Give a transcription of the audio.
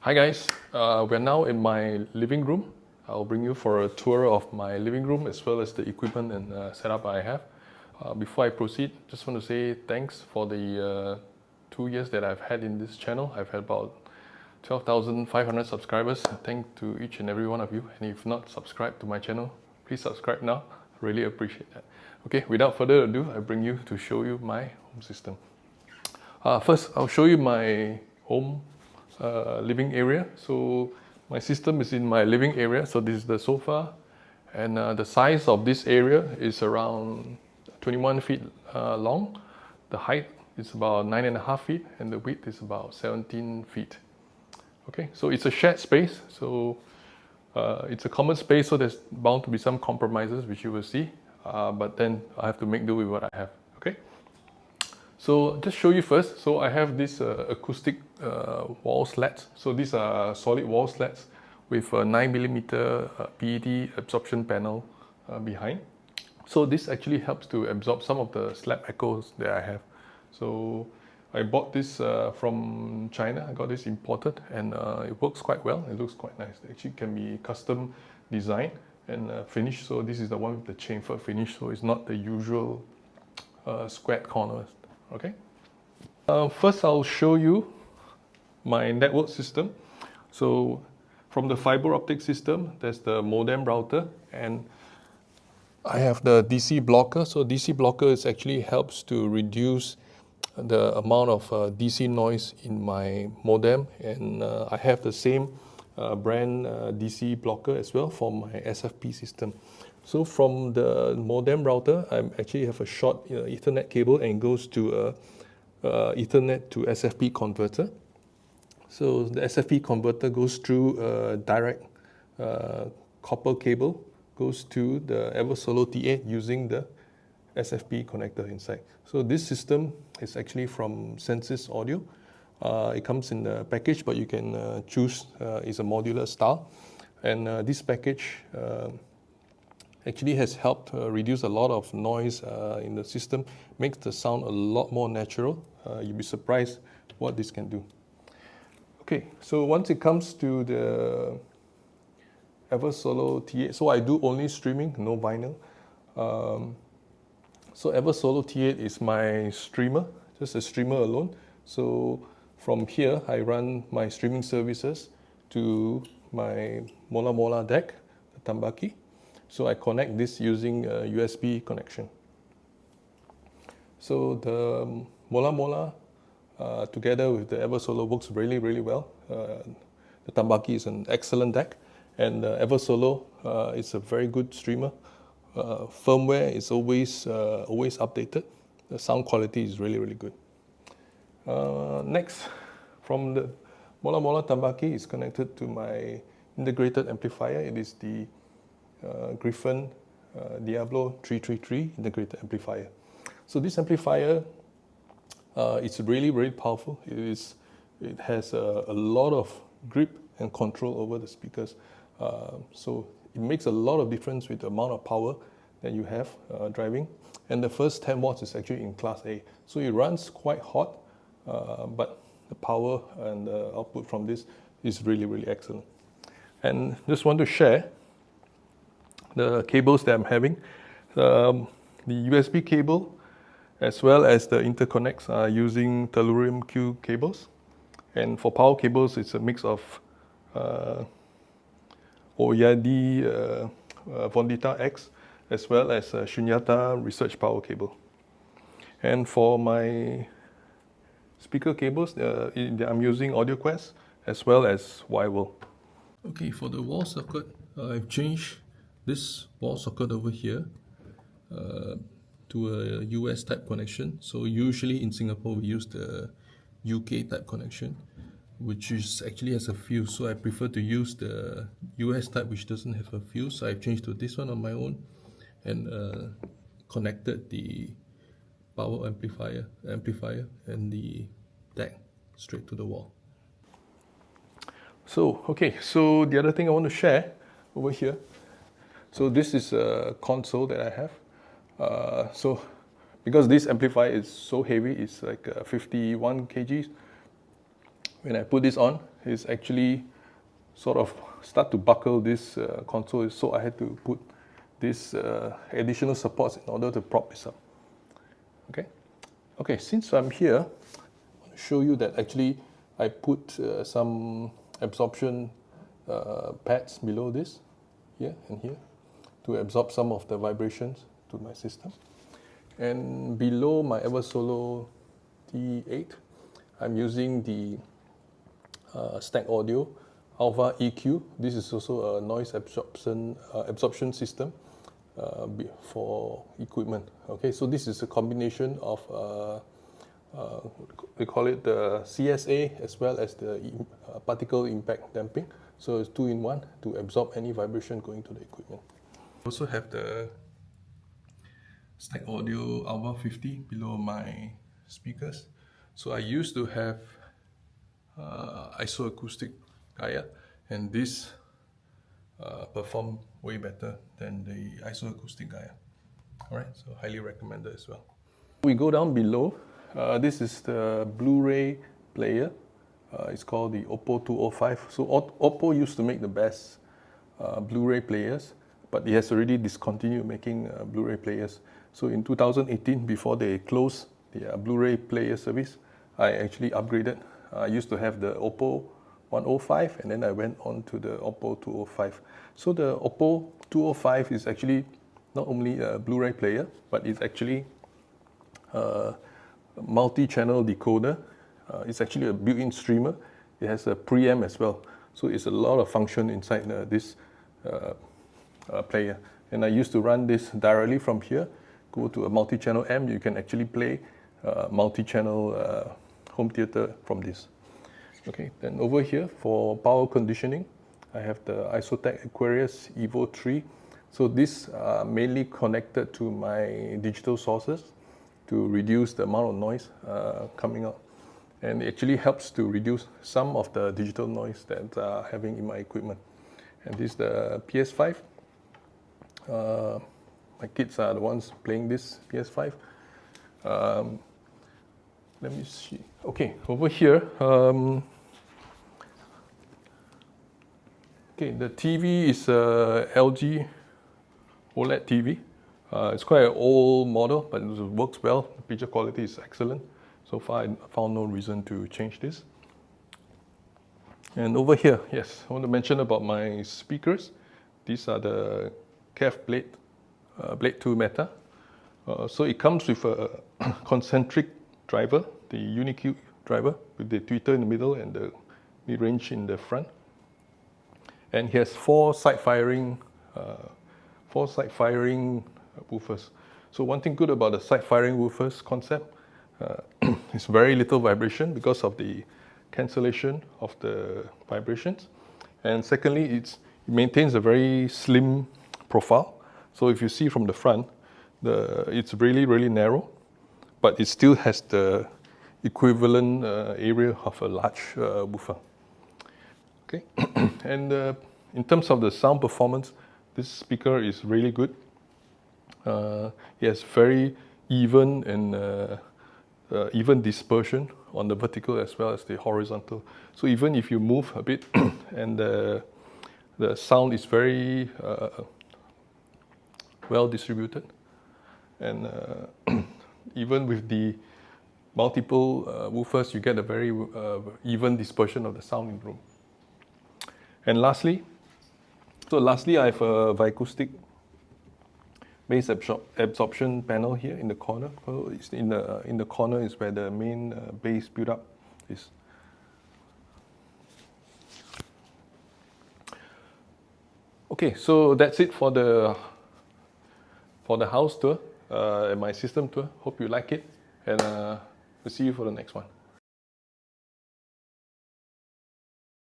Hi guys, we're now in my living room. I'll bring you for a tour of my living room as well as the equipment and setup I have. Before I proceed, just want to say thanks for the 2 years that I've had in this channel. I've had about 12,500 subscribers. Thanks to each and every one of you. And if not subscribed to my channel, please subscribe now. Really appreciate that. Okay, without further ado, I bring you to show you my home system. First, I'll show you my home living area. So my system is in my living area. So this is the sofa, and the size of this area is around 21 feet long. The height is about 9.5 feet, and the width is about 17 feet. Okay, so it's a shared space. So it's a common space, so there's bound to be some compromises, which you will see. But then I have to make do with what I have. Okay. So just show you first. So I have this acoustic wall slats. So these are solid wall slats with a 9mm PET absorption panel behind. So this actually helps to absorb some of the slap echoes that I have. So I bought this from China. I got this imported, and it works quite well. It looks quite nice. It actually can be custom designed and finished. So this is the one with the chamfer finish. So it's not the usual squared corners. Okay. First, I'll show you my network system. So from the fiber optic system, there's the modem router, and I have the DC blocker. So DC blocker is actually helps to reduce the amount of DC noise in my modem, and I have the same brand DC blocker as well for my SFP system. So from the modem router, I actually have a short Ethernet cable, and it goes to Ethernet to SFP converter. So the SFP converter goes through a direct copper cable, goes to the Eversolo T8 using the SFP connector inside. So this system is actually from Sensis Audio. It comes in the package, but you can choose. It's a modular style, and this package actually has helped reduce a lot of noise in the system, makes the sound a lot more natural. You'll be surprised what this can do. Okay, so once it comes to the Eversolo T8, so I do only streaming, no vinyl. So Eversolo T8 is my streamer, just a streamer alone. So from here, I run my streaming services to my Mola deck, the Tambaqui. So I connect this using a USB connection. So the Mola together with the Eversolo works really, really well. The Tambaqui is an excellent deck, and Eversolo is a very good streamer. Firmware is always updated. The sound quality is really, really good. Next, from the Mola Tambaqui is connected to my integrated amplifier. It is the Gryphon Diablo 333 integrated amplifier. So this amplifier, it's really, really powerful. It has a lot of grip and control over the speakers. So it makes a lot of difference with the amount of power that you have driving. And the first 10 watts is actually in class A. So it runs quite hot, but the power and the output from this is really, really excellent. And just want to share the cables that I'm having. The USB cable as well as the interconnects are using Tellurium Q cables. And for power cables, it's a mix of Oyaide Vendita X as well as Shunyata research power cable. And for my speaker cables, I'm using Audioquest as well as Wireworld. Okay, for the wall socket, I've changed this wall socket over here to a US type connection. So usually in Singapore we use the UK type connection, which is actually has a fuse. So I prefer to use the US type, which doesn't have a fuse. So I've changed to this one on my own and connected the power amplifier and the deck straight to the wall. So okay, so the other thing I want to share over here. So this is a console that I have. So because this amplifier is so heavy, it's like 51 kgs. When I put this on, is actually sort of start to buckle this console, so I had to put this additional supports in order to prop this up. Okay, since I'm here, I want to show you that actually I put some absorption pads below this, here and here, to absorb some of the vibrations to my system. And below my Eversolo T8, I'm using the Stack Audio Auva EQ. This is also a noise absorption system for equipment. Okay, so this is a combination of we call it the CSA as well as the particle impact damping. So it's 2-in-1 to absorb any vibration going to the equipment. I also have the Stack Audio Auva 50 below my speakers. So I used to have Acoustic Gaia, and this perform way better than the Acoustic Gaia. Alright, so highly recommended as well. We go down below. This is the Blu Ray player. It's called the Oppo 205. So Oppo used to make the best Blu Ray players, but it has already discontinued making Blu Ray players. So in 2018, before they closed the Blu Ray player service, I actually upgraded. I used to have the Oppo 105, and then I went on to the Oppo 205. So the Oppo 205 is actually not only a Blu Ray player, but it's actually a multi-channel decoder. It's actually a built-in streamer. It has a preamp as well. So it's a lot of function inside this player. And I used to run this directly from here. Go to a multi-channel amp, you can actually play multi-channel home theater from this. Okay, then over here for power conditioning, I have the Isotek Aquarius Evo 3. So this mainly connected to my digital sources to reduce the amount of noise coming out. And it actually helps to reduce some of the digital noise that I'm having in my equipment. And this is the PS5. My kids are the ones playing this PS5. Let me see. Okay, over here. Okay, the TV is a LG OLED TV. It's quite an old model, but it works well. The picture quality is excellent. So far, I found no reason to change this. And over here, yes, I want to mention about my speakers. These are the KEF Blade, Blade 2 Meta. So it comes with a concentric driver, the Unique driver, with the tweeter in the middle and the mid-range in the front. And he has four side-firing woofers. So one thing good about the side-firing woofers concept is very little vibration because of the cancellation of the vibrations. And secondly, it maintains a very slim profile. So if you see from the front, it's really, really narrow, but it still has the equivalent area of a large woofer. Okay, and in terms of the sound performance, this speaker is really good. It has very even and even dispersion on the vertical as well as the horizontal. So even if you move a bit, and the sound is very well distributed, and even with the multiple woofers, you get a very even dispersion of the sound in the room. And lastly, I have a Acoustic bass absorption panel here in the corner. So it's in the corner is where the main bass build-up is. Okay, so that's it for the house tour and my system tour. Hope you like it, and we'll see you for the next one.